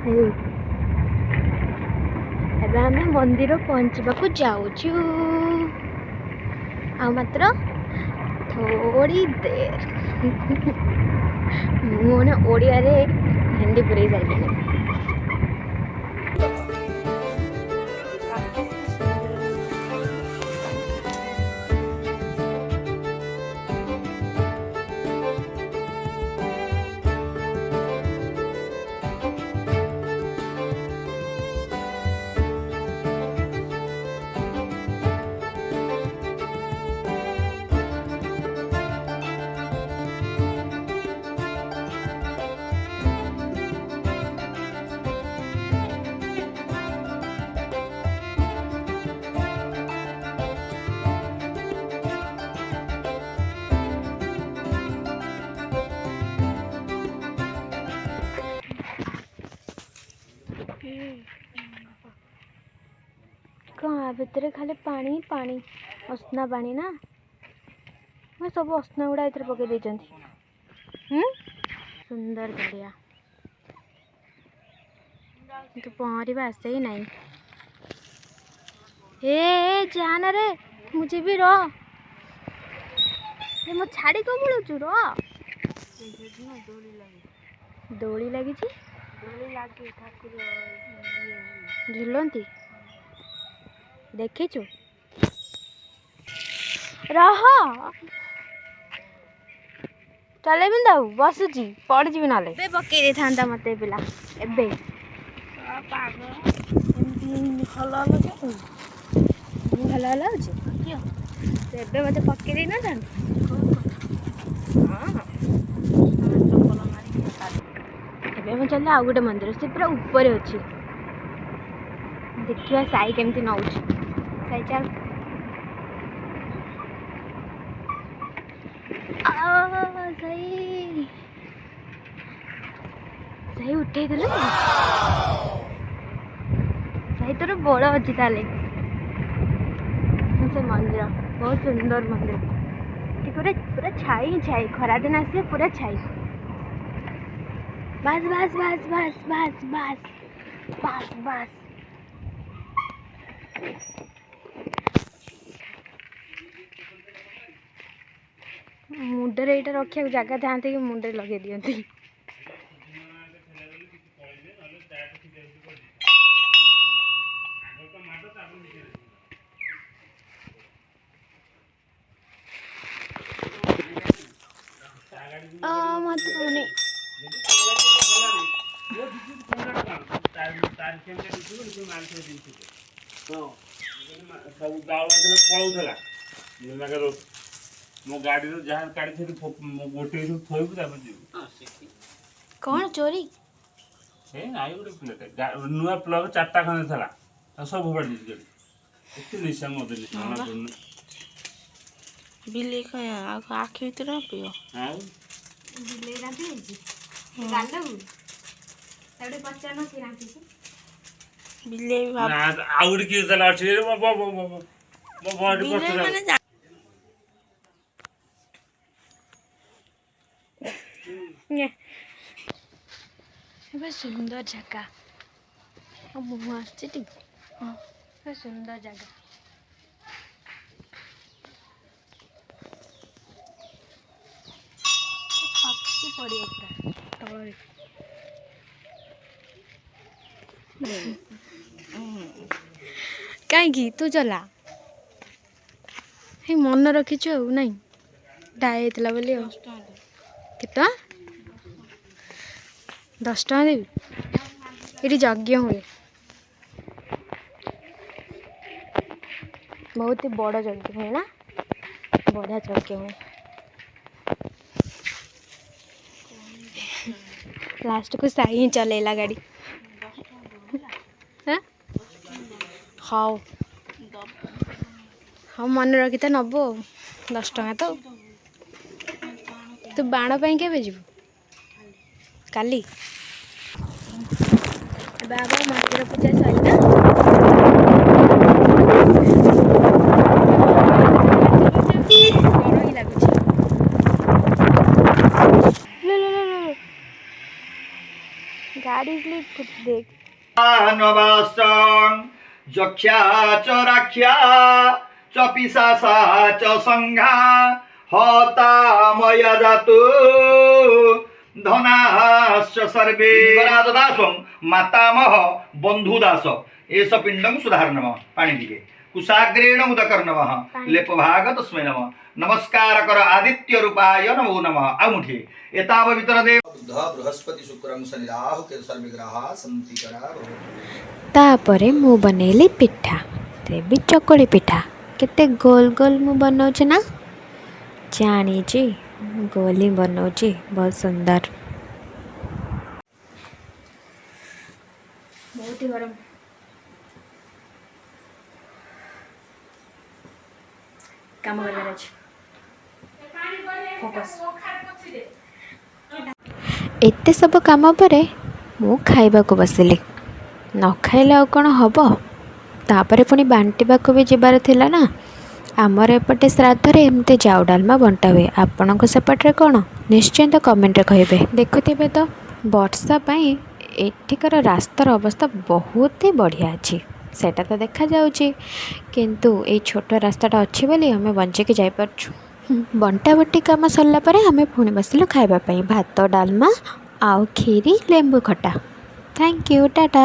ଏବେ ଆମେ ମନ୍ଦିର ପହଞ୍ଚିବାକୁ ଯାଉଛୁ ଆଉ ମାତ୍ର थोड़ी देर मुझे ओडिया रे हिंदी पूरी सारी कहाँ भितर खाली पानी पानी असना पानी ना मैं सब असना गुड़ा इधर पके देचंती सुंदर बढ़िया तो पहरिबा आसे ही नहीं ए जाना रे मुझे भी रो ये मो छाड़ी को बोलुचु रो दोली लगी ठाकुर झुलंती देखीचु रह चले भी दाऊ बसुची पड़ जी ना पकई दे था मत पिला एबे भल एबे मत पकई दे ना एबे चल आउ गोटे मंदिर से पूरा ऊपर अच्छी देखिए साई केमती नौ साई चल सही उठे सही तोर बड़ अच्छी ताले से मंदिर बहुत सुंदर मंदिर पूरा पूरा छाई छाई खरा दिन आसे पूरा छाई बस बस बस बस बस बस बस बस मुंडे ये रखा जगह था कि मुंडे लगे दिखती मो गाड़ी रो जहां गाड़ी से गोटे थोइबु तापर जीव कौन चोरी ए आई गोटे प्लेट नुआ प्लग चारटा खने थला सब भोड़ दी गली एते निशा मदे निशा बिले का आखि भीतर पियो हां बिले रांती जी गालो तबे पचानो की रांती बिले ना आउड की थला अछि बो बॉडी पछला सुंदर जगह सुंदर जगह कहीं तू चला मन रखीचु नहीं डाए बोली केटा 10 टका देवी ये यज्ञ हुए बहुत ही बड़ यज्ञ हुए ना बढ़िया यज्ञ हुए लास्ट को साई ही चलेला गाड़ी हाँ हाँ मन रखी तो नब 10 टका तो तू बाण पाई केबे जीवु काली बाबा मंदिर पूजा सरीना डर ही लगुच गाड़ी स्लिप देख नवासं यक्षा च राख्या च पिशाचा च संघा हता मया जातु धनाश्च सर्वे दासं मातामह बन्धुदास एष पिण्डं सुधार्णम पाणी दिके कुशाग्रेण उदकर्णव लेपभाग तस्मै नमः नमस्कार कर आदित्य रूपाय नमो नमः आमुठे एताव वितरदेव बुध बृहस्पति शुक्रं शनि राहु केतु सर्वे ग्रहा सन्ति करा तापरे मु बनैली पिठा तेबी चकुली पिठा केते गोल गोल मु बनाऊँ ना जानी गोल ही बनाऊँ बहुत सुंदर बहुत ही गरम काम करबार अछि फोकस एते सब काम परे मु खाइबा को बसिली न खाइले आ कौन हम तापर पुणी बांटा भी जीवार थिला ना आमर एपटे श्राद्ध एमती जाऊ डालमा बंटा हुए आपण सेपटे कौन निश्चय तो कमेंट कहे देखुथे तो वर्षा पाई एठिकार रास्तार अवस्था बहुत ही बढ़िया अच्छी सेटा तो देखा जाउची किंतु ए छोट रास्ताटा अच्छी बोली आम बंचेकी जापरछु बंटा बटी काम सरला परे आम पुणी बसिलु खाइबा भात डालमा आउ खीरी लेंबू खटा थैंक यू टाटा।